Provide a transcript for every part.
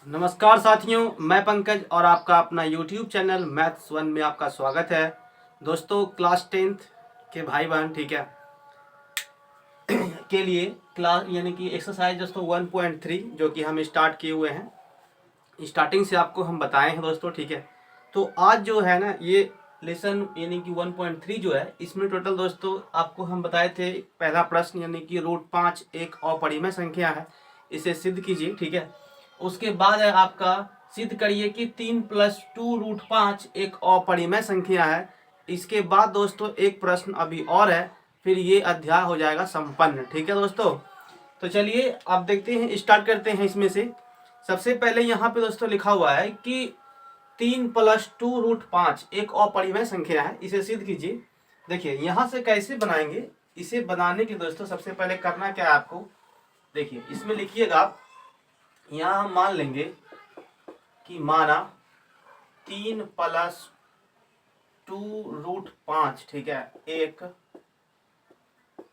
नमस्कार साथियों, मैं पंकज और आपका अपना YouTube चैनल मैथ्स वन में आपका स्वागत है। दोस्तों, क्लास 10th के भाई बहन ठीक है के लिए क्लास यानी कि एक्सरसाइज दोस्तों 1.3 जो कि हम स्टार्ट किए हुए हैं, स्टार्टिंग से आपको हम बताए हैं दोस्तों। ठीक है, तो आज जो है ना ये लेसन यानी कि 1.3 जो है, इसमें टोटल दोस्तों आपको हम बताए थे पहला प्रश्न यानी कि √5 एक अपरिमेय संख्या है, इसे सिद्ध कीजिए। ठीक है, उसके बाद है आपका सिद्ध करिए कि 3 + 2√5 एक अपरिमेय संख्या है। इसके बाद दोस्तों एक प्रश्न अभी और है, फिर ये अध्याय हो जाएगा संपन्न। ठीक है दोस्तों, तो चलिए आप देखते हैं, स्टार्ट करते हैं। इसमें से सबसे पहले यहाँ पे दोस्तों लिखा हुआ है कि 3 + 2√5 एक अपरिमेय संख्या है, इसे सिद्ध कीजिए। देखिए यहाँ से कैसे बनाएंगे, इसे बनाने के दोस्तों सबसे पहले करना क्या है आपको, देखिए इसमें लिखिएगा आप, यहाँ हम मान लेंगे कि माना 3 + 2√5 ठीक है एक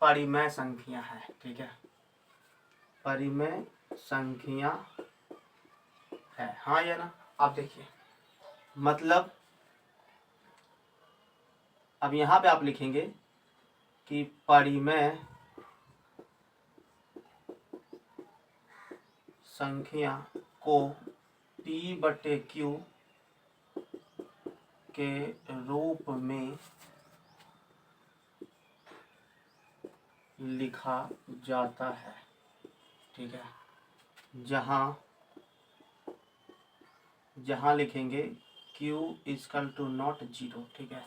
परिमेय संख्या है। ठीक है, परिमेय संख्या है, हाँ या ना। आप देखिए मतलब अब यहाँ पे आप लिखेंगे कि परिमेय संख्या को P/Q के रूप में लिखा जाता है। ठीक है, जहां लिखेंगे Q = 0। ठीक है,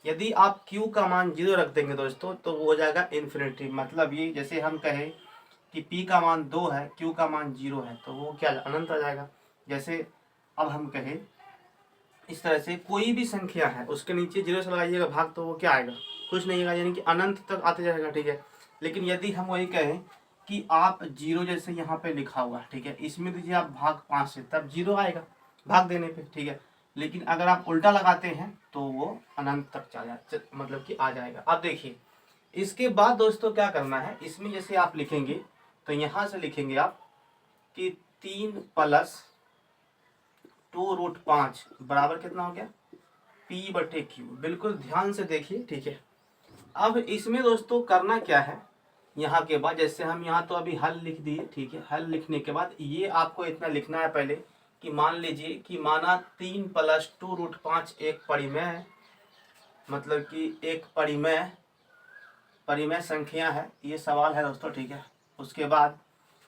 यदि आप Q का मान 0 रख देंगे दोस्तों तो वो हो जाएगा इन्फिनिटी। मतलब ये जैसे हम कहें कि P का मान 2 है, Q का मान 0 है, तो वो क्या अनंत आ जाएगा। जैसे अब हम कहें इस तरह से कोई भी संख्या है उसके नीचे 0 से लगाइएगा भाग, तो वो क्या आएगा, कुछ नहीं आएगा, यानी कि अनंत तक आते जाएगा। ठीक है, लेकिन यदि हम वही कहें कि आप 0 जैसे यहाँ पे लिखा हुआ है, ठीक है, इसमें दीजिए आप भाग 5 से, तब 0 आएगा भाग देने पे। ठीक है, लेकिन अगर आप उल्टा लगाते हैं तो वो अनंत तक चला मतलब कि आ जाएगा। अब देखिए इसके बाद दोस्तों क्या करना है, इसमें जैसे आप लिखेंगे तो यहाँ से लिखेंगे आप कि 3 + 2√5 बराबर कितना हो गया, P/Q। बिल्कुल ध्यान से देखिए। ठीक है, अब इसमें दोस्तों करना क्या है, यहाँ के बाद जैसे हम यहाँ तो अभी हल लिख दिए। ठीक है, हल लिखने के बाद ये आपको इतना लिखना है पहले कि मान लीजिए कि माना 3 + 2√5 एक परिमेय है, मतलब कि एक परिमेय संख्या है, ये सवाल है दोस्तों। ठीक है, उसके बाद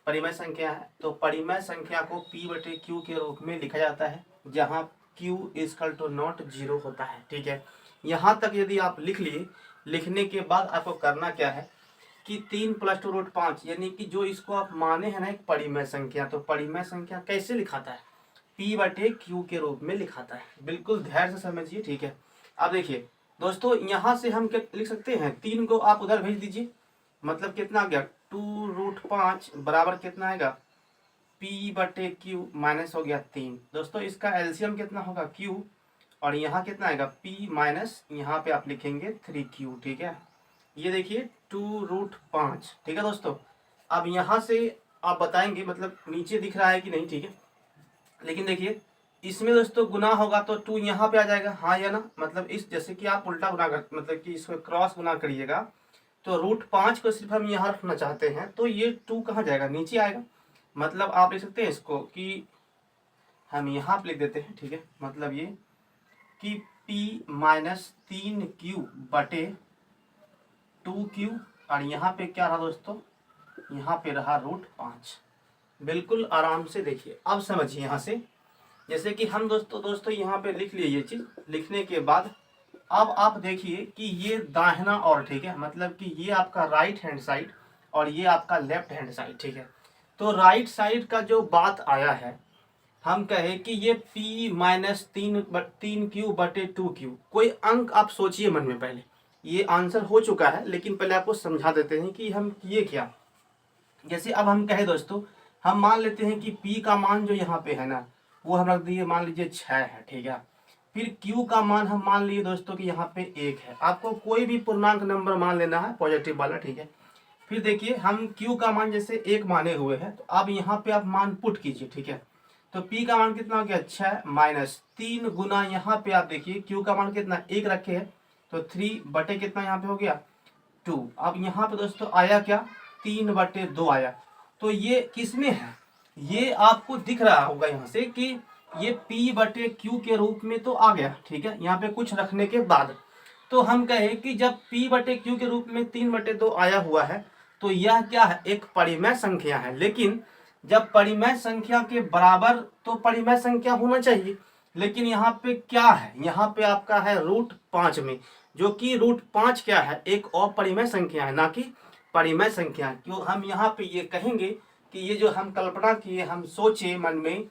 परिमेय संख्या है, तो परिमेय संख्या को P/Q के रूप में लिखा जाता है जहां Q = 0 होता है। ठीक है, यहाँ तक यदि आप लिख लिए, लिखने के बाद आपको करना क्या है कि 3 + 2√5 यानी कि जो इसको आप माने हैं ना एक परिमेय संख्या, तो परिमेय संख्या कैसे लिखाता है, P/Q के रूप में लिखाता है। बिल्कुल धैर्य से समझिए। ठीक है, अब देखिए दोस्तों यहाँ से हम क्या लिख सकते हैं, 3 को आप उधर भेज दीजिए, मतलब कितना आ गया 2√5 बराबर कितना आएगा P/Q माइनस हो गया 3। दोस्तों इसका एलसीएम कितना होगा Q, और यहाँ कितना आएगा P माइनस यहाँ पे आप लिखेंगे 3Q। ठीक है, ये देखिए 2√5। ठीक है दोस्तों, अब यहाँ से आप बताएंगे मतलब नीचे दिख रहा है कि नहीं। ठीक है, लेकिन देखिए इसमें दोस्तों गुना होगा तो 2 यहाँ पे आ जाएगा, हाँ या ना। मतलब इस जैसे कि आप उल्टा गुना कर मतलब कि इसको क्रॉस गुना करिएगा, तो √5 को सिर्फ हम यहाँ रखना चाहते हैं, तो ये 2 कहाँ जाएगा, नीचे आएगा। मतलब आप लिख सकते हैं इसको कि हम यहाँ पे लिख देते हैं। ठीक है, मतलब ये कि P-3Q/2Q, और यहाँ पे क्या रहा दोस्तों, यहाँ पे रहा √5। बिल्कुल आराम से देखिए, अब समझिए यहाँ से, जैसे कि हम दोस्तों यहाँ पे लिख लिए ये चीज। लिखने के बाद अब आप देखिए कि ये दाहिना और, ठीक है, मतलब कि ये आपका राइट हैंड साइड और ये आपका लेफ्ट हैंड साइड। ठीक है, तो राइट साइड का जो बात आया है, हम कहे कि ये P-3Q/2Q, कोई अंक आप सोचिए मन में। पहले ये आंसर हो चुका है, लेकिन पहले आपको समझा देते हैं कि हम किए क्या। जैसे अब हम कहे दोस्तों, हम मान लेते हैं कि P का मान जो यहाँ पे है ना, वो हम रख दिए, मान लीजिए 6 है। ठीक है, फिर Q का मान हम मान लिए दोस्तों कि यहाँ पे 1 है। आपको कोई भी पूर्णांक नंबर मान लेना है, पॉजिटिव वाला। ठीक है, फिर देखिए हम Q का मान जैसे 1 माने हुए हैं, तो अब यहाँ पे आप मान पुट कीजिए। ठीक है, तो p का मान कितना हो गया 6 माइनस 3 गुना यहाँ पे आप देखिए q का मान कितना 1 रखे है, तो 3 बटे कितना यहाँ पे हो गया 2। अब यहाँ पे दोस्तों आया क्या 3/2 आया। तो ये किस में है, ये आपको दिख रहा होगा यहाँ से कि ये p/q के रूप में तो आ गया, ठीक है, यहाँ पे कुछ रखने के बाद। तो हम कहें कि जब p/q के रूप में 3/2 आया हुआ है तो यह क्या है, एक परिमेय संख्या है। लेकिन जब परिमेय संख्या के बराबर तो परिमेय संख्या होना चाहिए, लेकिन यहाँ पे क्या है, यहाँ पे आपका है √5 में, जो कि √5 क्या है, एक अपरिमेय संख्या है, ना कि परिमेय संख्या। क्यों हम यहाँ पे ये कहेंगे कि ये जो हम कल्पना किए, हम सोचे मन में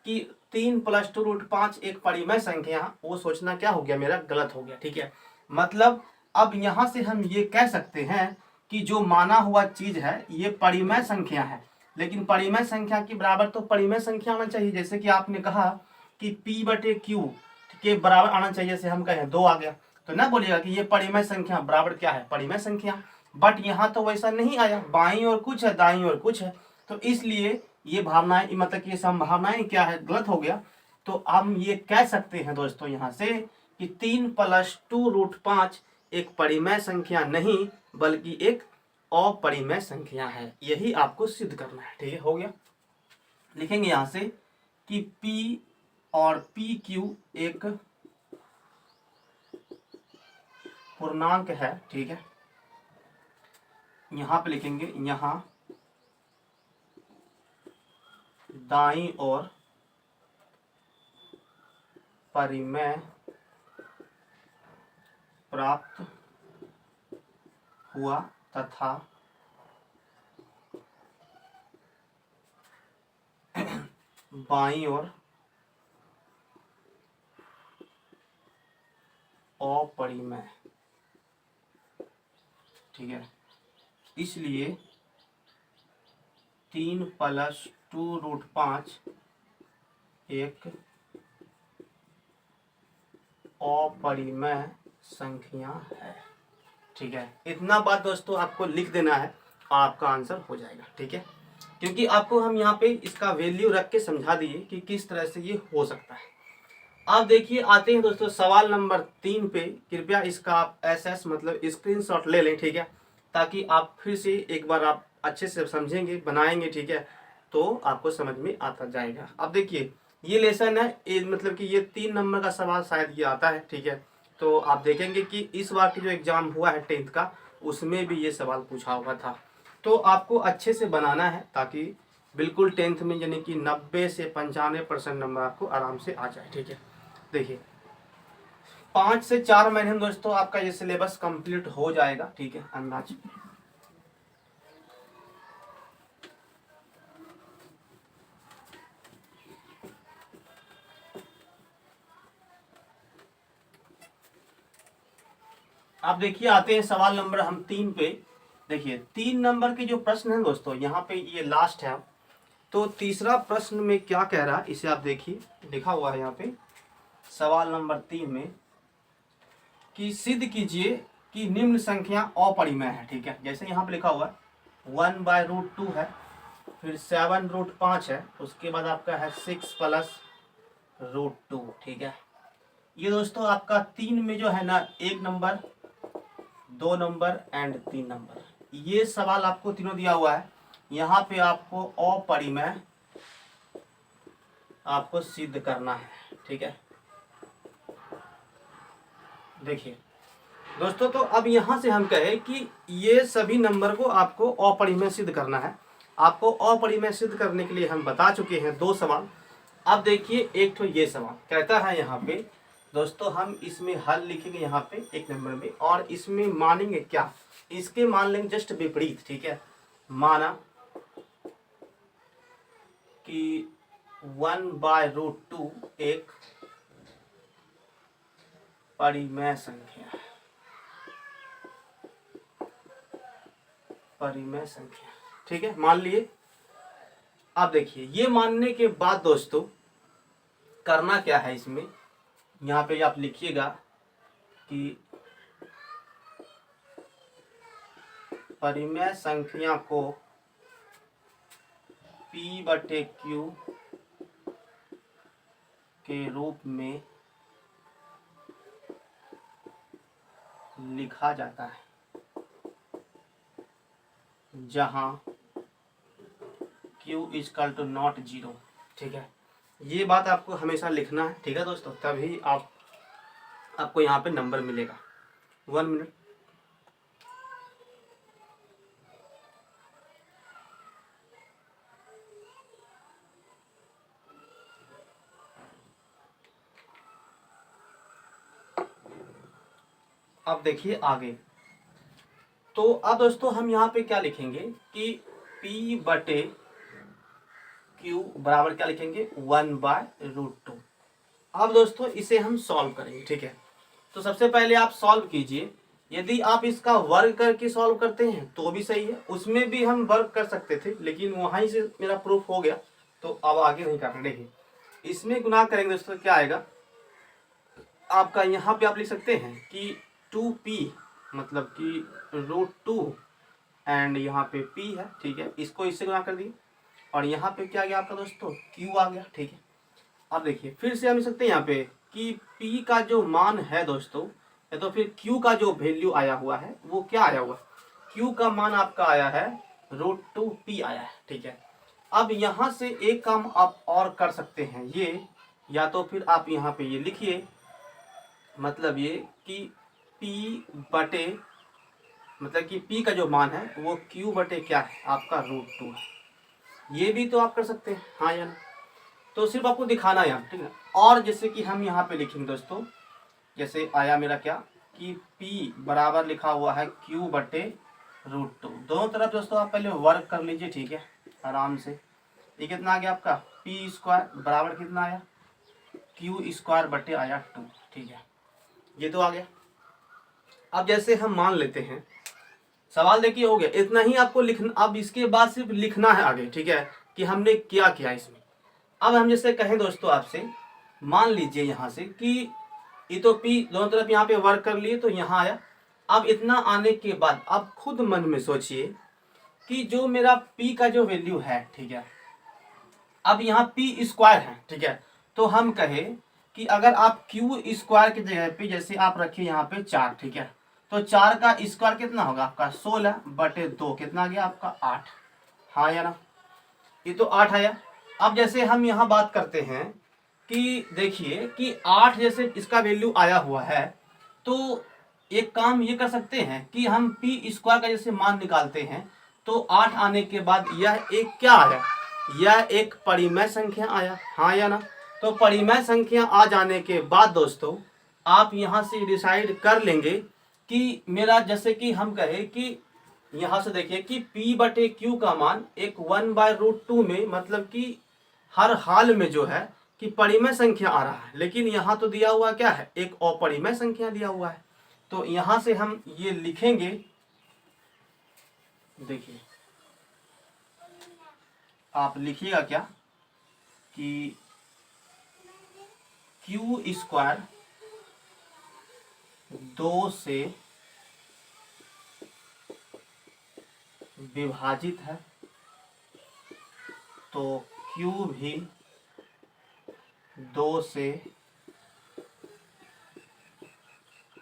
कि 3 + 2 √5 एक परिमेय संख्या, वो सोचना क्या हो गया मेरा, गलत हो गया, ठीक है। मतलब अब यहाँ से हम ये कह सकते हैं कि जो माना हुआ चीज है ये परिमेय संख्या है, लेकिन परिमेय संख्या के बराबर तो परिमेय संख्या आना चाहिए। जैसे कि आपने कहा कि p/q के बराबर आना चाहिए, जैसे हम कहें 2 आ गया, तो ना बोलिएगा कि ये परिमेय संख्या बराबर क्या है, परिमेय संख्या। बट यहाँ तो वैसा नहीं आया, बाईं ओर कुछ है दाईं ओर कुछ है, तो इसलिए ये भावनाएं मतलब कि ये संभावनाएं क्या है, गलत हो गया। तो हम ये कह सकते हैं दोस्तों यहाँ से कि 3 + 2 √5 एक परिमेय संख्या नहीं बल्कि एक अपरिमेय संख्या है। यही आपको सिद्ध करना है, ठीक है, हो गया। लिखेंगे यहाँ से कि p और pq एक पूर्णांक है, ठीक है। यहाँ पे लिखेंगे, यहाँ दाईं ओर परिमेय प्राप्त हुआ तथा बाईं ओर अपरिमेय, ठीक है। इसलिए 3 + 2 √5 एक अपरिमेय संख्या है, ठीक है। इतना बात दोस्तों आपको लिख देना है और आपका आंसर हो जाएगा, ठीक है। क्योंकि आपको हम यहाँ पे इसका वैल्यू रख के समझा दिए कि किस तरह से ये हो सकता है। अब देखिए आते हैं दोस्तों सवाल नंबर 3 पे। कृपया इसका आप SS मतलब स्क्रीनशॉट ले लें, ठीक है, ताकि आप फिर से एक बार आप अच्छे से समझेंगे, बनाएंगे, ठीक है, तो आपको समझ में आता जाएगा। अब देखिए ये लेसन है, मतलब कि ये 3 नंबर का सवाल शायद ये आता है, ठीक है। तो आप देखेंगे कि इस बार की जो एग्जाम हुआ है 10th का, उसमें भी ये सवाल पूछा हुआ था। तो आपको अच्छे से बनाना है ताकि बिल्कुल 10th में यानी कि 90 से 95% नंबर आपको आराम से आ जाए, ठीक है। देखिए 5 से 4 महीने में दोस्तों आपका ये सिलेबस कंप्लीट हो जाएगा, ठीक है, अंदाज। अब देखिए आते हैं सवाल नंबर हम 3 पे। देखिए 3 नंबर के जो प्रश्न है दोस्तों, यहाँ पे ये लास्ट है। तो तीसरा प्रश्न में क्या कह रहा है इसे आप देखिए, लिखा हुआ है यहाँ पे सवाल नंबर 3 में कि सिद्ध कीजिए कि निम्न संख्या अपरिमेय है, ठीक है। जैसे यहाँ पे लिखा हुआ है 1/√2 है, फिर 7√5 है, उसके बाद आपका है 6 + √2, ठीक है। ये दोस्तों आपका 3 में जो है ना 1 नंबर, 2 नंबर एंड 3 नंबर, ये सवाल आपको तीनों दिया हुआ है। यहाँ पे आपको अपरिमेय आपको सिद्ध करना है, ठीक है। देखिए दोस्तों, तो अब यहाँ से हम कहें कि ये सभी नंबर को आपको अपरिमेय सिद्ध करना है। आपको अपरिमेय सिद्ध करने के लिए हम बता चुके हैं 2 सवाल। अब देखिए एक तो ये सवाल कहता है यहाँ पे दोस्तों, हम इसमें हल लिखेंगे यहाँ पे 1 नंबर में, और इसमें मानेंगे क्या, इसके मान लेंगे जस्ट विपरीत, ठीक है। माना कि 1/√2 एक परिमेय संख्या है, परिमेय संख्या, ठीक है, मान लिए। अब देखिए ये मानने के बाद दोस्तों करना क्या है, इसमें यहाँ पे आप लिखिएगा कि परिमेय संख्या को p/q के रूप में लिखा जाता है जहां Q equal to not zero. ठीक है, ये बात आपको हमेशा लिखना है। ठीक है दोस्तों, तभी आपको यहाँ पे नंबर मिलेगा। 1 मिनट। अब देखिए आगे। तो अब दोस्तों हम यहाँ पे क्या लिखेंगे कि P बटे Q बराबर क्या लिखेंगे 1/√2। अब दोस्तों इसे हम सॉल्व करेंगे। ठीक है, तो सबसे पहले आप सॉल्व कीजिए। यदि आप इसका वर्ग करके सॉल्व करते हैं तो भी सही है, उसमें भी हम वर्ग कर सकते थे, लेकिन वहीं से मेरा प्रूफ हो गया तो अब आगे नहीं करना। देखिए इसमें गुना करेंगे दोस्तों, क्या आएगा आपका, यहाँ पे आप लिख सकते हैं कि 2p मतलब कि √2 एंड यहाँ पे p है। ठीक है, इसको इससे गुना कर दिए और यहाँ पे क्या आ गया आपका दोस्तों q आ गया। ठीक है, अब देखिए फिर से हम लिख सकते हैं यहाँ पे कि p का जो मान है दोस्तों, या तो फिर q का जो वैल्यू आया हुआ है वो क्या आया हुआ, q का मान आपका आया है √2p आया है। ठीक है, अब यहाँ से एक काम आप और कर सकते हैं, ये या तो फिर आप यहाँ पे ये लिखिए, मतलब ये कि p बटे मतलब कि p का जो मान है वो q बटे क्या है आपका √2 है। ये भी तो आप कर सकते हैं, हाँ या ना, तो सिर्फ आपको दिखाना है यहाँ। ठीक है, और जैसे कि हम यहाँ पे लिखेंगे दोस्तों, जैसे आया मेरा क्या कि p बराबर लिखा हुआ है q बटे √2। दोनों तरफ दोस्तों आप पहले वर्क कर लीजिए। ठीक है, आराम से। ये कितना आ गया आपका p² बराबर कितना आया q² बटे आया 2। ठीक है, ये तो आ गया। अब जैसे हम मान लेते हैं, सवाल देखिए हो गया, इतना ही आपको लिखना। अब इसके बाद सिर्फ लिखना है आगे। ठीक है, कि हमने क्या किया इसमें। अब हम जैसे कहें दोस्तों आपसे, मान लीजिए यहाँ से कि ये तो p दोनों तरफ यहाँ पे वर्क कर लिए तो यहाँ आया। अब इतना आने के बाद आप खुद मन में सोचिए कि जो मेरा p का जो वैल्यू है, ठीक है, अब यहाँ p² है। ठीक है, तो हम कहे कि अगर आप q² की जगह पे जैसे आप रखिए यहाँ पे 4। ठीक है, तो 4 का स्क्वायर कितना होगा आपका 16 बटे 2 कितना आ गया आपका 8। हाँ या ना, ये तो 8 आया। अब जैसे हम यहाँ बात करते हैं कि देखिए कि 8 जैसे इसका वैल्यू आया हुआ है, तो एक काम ये कर सकते हैं कि हम p² का जैसे मान निकालते हैं तो 8 आने के बाद यह एक क्या आया, यह एक परिमेय संख्या आया। हाँ या ना, तो परिमेय संख्या आ जाने के बाद दोस्तों आप यहाँ से डिसाइड कर लेंगे कि मेरा, जैसे कि हम कहे कि यहाँ से देखिए कि p बटे q का मान एक 1/√2 में, मतलब कि हर हाल में जो है कि परिमेय संख्या आ रहा है, लेकिन यहाँ तो दिया हुआ क्या है एक अपरिमेय संख्या दिया हुआ है। तो यहाँ से हम ये लिखेंगे, देखिए आप लिखिएगा क्या कि q² 2 से विभाजित है तो q भी 2 से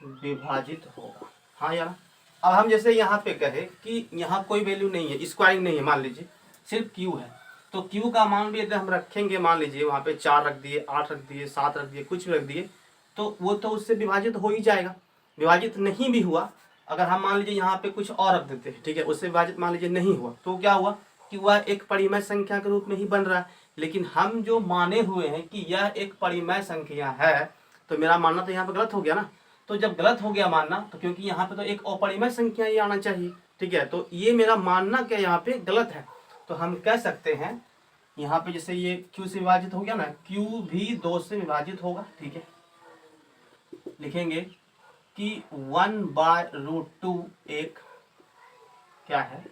विभाजित होगा। हाँ यार, अब हम जैसे यहाँ पे कहे कि यहाँ कोई वैल्यू नहीं है, स्क्वायरिंग नहीं है, मान लीजिए सिर्फ q है, तो q का मान भी यदि हम रखेंगे, मान लीजिए वहाँ पे 4 रख दिए, 8 रख दिए, 7 रख दिए, कुछ भी रख दिए, तो वो तो उससे विभाजित हो ही जाएगा। विभाजित नहीं भी हुआ, अगर हम मान लीजिए यहाँ पे कुछ और रख देते हैं, ठीक है, उससे विभाजित मान लीजिए नहीं हुआ, तो क्या हुआ कि वह एक परिमेय संख्या के रूप में ही बन रहा है। लेकिन हम जो माने हुए हैं कि यह एक परिमेय संख्या है, तो मेरा मानना तो यहाँ पे गलत हो गया ना। तो जब गलत हो गया मानना, तो क्योंकि यहाँ पे तो एक अपरिमेय संख्या ही आना चाहिए। ठीक है, तो ये मेरा मानना क्या यहाँ पे गलत है। तो हम कह सकते हैं यहाँ पे जैसे ये q से विभाजित हो गया ना, q भी 2 से विभाजित होगा। ठीक है, लिखेंगे कि 1/√2 एक क्या है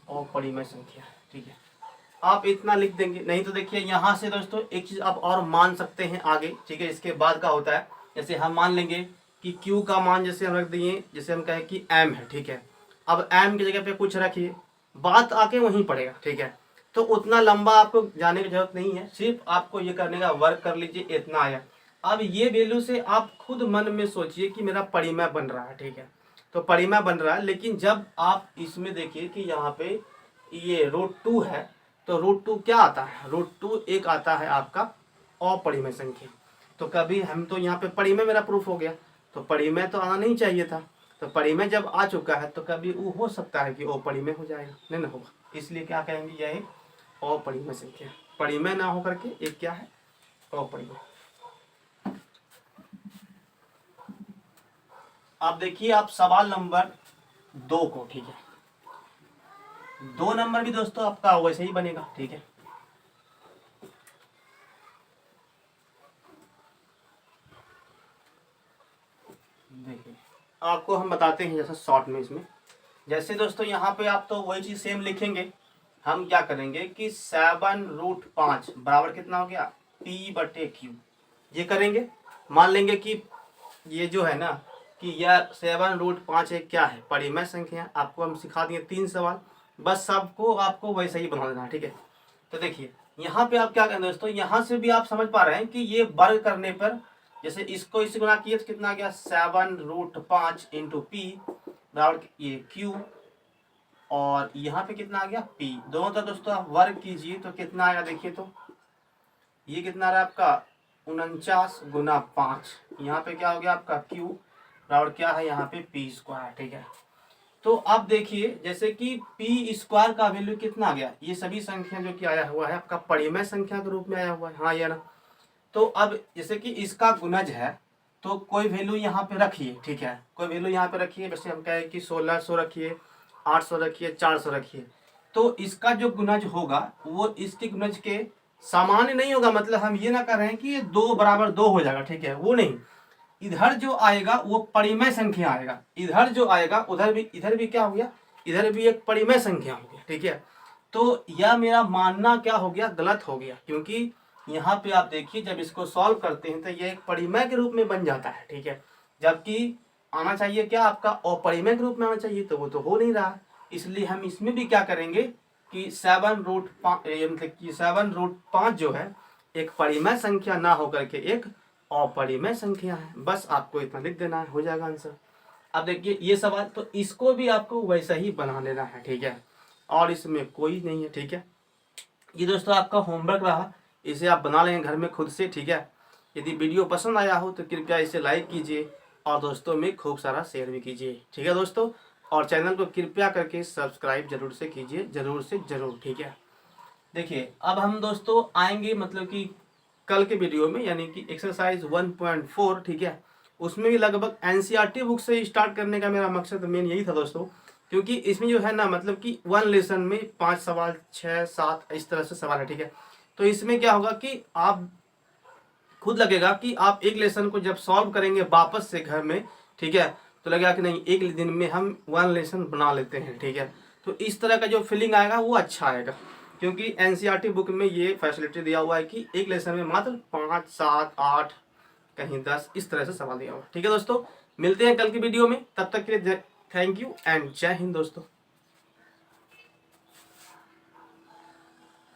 अपरिमेय संख्या। ठीक है, आप इतना लिख देंगे। नहीं तो देखिए यहाँ से दोस्तों एक चीज आप और मान सकते हैं आगे। ठीक है, इसके बाद का होता है, जैसे हम मान लेंगे कि q का मान जैसे हम रख दिए, जैसे हम कहें कि m है। ठीक है, अब m की जगह पे कुछ रखिए, बात आके वहीं पड़ेगा। ठीक है, तो उतना लंबा आपको जाने की जरूरत नहीं है, सिर्फ आपको ये करने का वर्क कर लीजिए, इतना आया। अब ये वैल्यू से आप खुद मन में सोचिए कि मेरा परिमेय बन रहा है, ठीक है, तो परिमेय बन रहा है। लेकिन जब आप इसमें देखिए कि यहाँ पे ये √2 है, तो √2 क्या आता है, √2 एक आता है आपका अपरिमेय संख्या। तो कभी हम तो यहाँ पे परिमेय मेरा प्रूफ हो गया, तो परिमेय तो आना नहीं चाहिए था, तो परिमेय जब आ चुका है तो कभी वो हो सकता है कि अपरिमेय हो जाएगा, नहीं ना होगा, इसलिए क्या कहेंगे, यह एक अपरिमेय संख्या, परिमेय ना होकर के एक क्या है, अपरिमेय। अब देखिए आप सवाल नंबर 2 को, ठीक है, 2 नंबर भी दोस्तों आपका वैसे ही बनेगा, ठीक है। देखिए आपको हम बताते हैं जैसा शॉर्ट में इसमें, जैसे दोस्तों यहाँ पे आप तो वही चीज सेम लिखेंगे। हम क्या करेंगे कि 7√5 बराबर कितना हो गया, P/Q, ये करेंगे। मान लेंगे कि ये जो है ना कि यह 7√5 एक क्या है, परिमेय संख्या। आपको हम सिखा दिए 3 सवाल, बस सबको आपको वैसे ही बना देना है, ठीक है। तो देखिए यहाँ पे आप क्या करें दोस्तों, यहाँ से भी आप समझ पा रहे हैं कि ये वर्ग करने पर, जैसे इसको इससे गुना किए तो कितना आ गया, 7√5 इंटू P बराबर ये Q, और यहाँ पे कितना आ गया P। दोनों तरफ दोस्तों आप वर्ग कीजिए तो कितना आएगा, देखिए तो ये कितना आ रहा है आपका 49 गुना 5, यहाँ पे क्या हो गया आपका Q बराबर क्या है यहाँ पे P², ठीक है। तो अब देखिए जैसे कि P² का वैल्यू कितना आ गया, ये सभी संख्या जो कि आया हुआ है आपका परिमेय संख्या के रूप में आया हुआ है, हाँ या ना। तो अब जैसे कि इसका गुणज है तो कोई वैल्यू यहाँ पे रखिए, ठीक है, कोई वैल्यू यहाँ पे रखिए, वैसे हम कहें कि 1600 रखिए, 800 रखिए, 400 रखिए। तो इसका जो गुणज होगा वो इसके गुणज के सामान्य नहीं होगा, मतलब हम ये ना कर रहे हैं कि ये 2 बराबर 2 हो जाएगा, ठीक है, वो नहीं। इधर जो आएगा वो परिमेय संख्या आएगा, इधर जो आएगा उधर भी, इधर भी क्या हो गया, इधर भी एक परिमेय संख्या हो गया, ठीक है। तो यह मेरा मानना क्या हो गया, गलत हो गया, क्योंकि यहाँ पे आप देखिए जब इसको सॉल्व करते हैं तो यह एक परिमेय के रूप में बन जाता है, ठीक है। जबकि आना चाहिए क्या आपका अपरिमेय के रूप में आना चाहिए, तो वो तो हो नहीं रहा। इसलिए हम इसमें भी क्या करेंगे कि 7√5 जो है एक परिमेय संख्या ना होकर के एक अपरिमेय संख्या है, बस आपको इतना लिख देना है, हो जाएगा आंसर। अब देखिए ये सवाल तो इसको भी आपको वैसा ही बना लेना है, ठीक है, और इसमें कोई नहीं है, ठीक है। ये दोस्तों आपका होमवर्क रहा, इसे आप बना लेंगे घर में खुद से, ठीक है। यदि वीडियो पसंद आया हो तो कृपया इसे लाइक कीजिए और दोस्तों में खूब सारा शेयर भी कीजिए, ठीक है दोस्तों। और चैनल को कृपया करके सब्सक्राइब जरूर से कीजिए, जरूर से जरूर, ठीक है। देखिए अब हम दोस्तों आएंगे मतलब कि कल के वीडियो में, यानी कि एक्सरसाइज 1.4, ठीक है। उसमें भी लगभग एनसीईआरटी बुक से स्टार्ट करने का मेरा मकसद मेन यही था दोस्तों, क्योंकि इसमें जो है ना मतलब कि 1 लेसन में 5 सवाल, 6, 7 इस तरह से सवाल है, ठीक है। तो इसमें क्या होगा कि आप खुद लगेगा कि आप एक लेसन को जब सॉल्व करेंगे वापस से घर में, ठीक है, तो लगेगा कि नहीं एक दिन में हम 1 लेसन बना लेते हैं, ठीक है। तो इस तरह का जो फीलिंग आएगा वो अच्छा आएगा, क्योंकि एनसीईआरटी बुक में ये फैसिलिटी दिया हुआ है कि एक लेसन में मात्र 5, 7, 8 कहीं 10 इस तरह से सवाल दिया हुआ है, ठीक है दोस्तों। मिलते हैं कल की वीडियो में, तब तक के लिए थैंक यू एंड जय हिंद दोस्तों।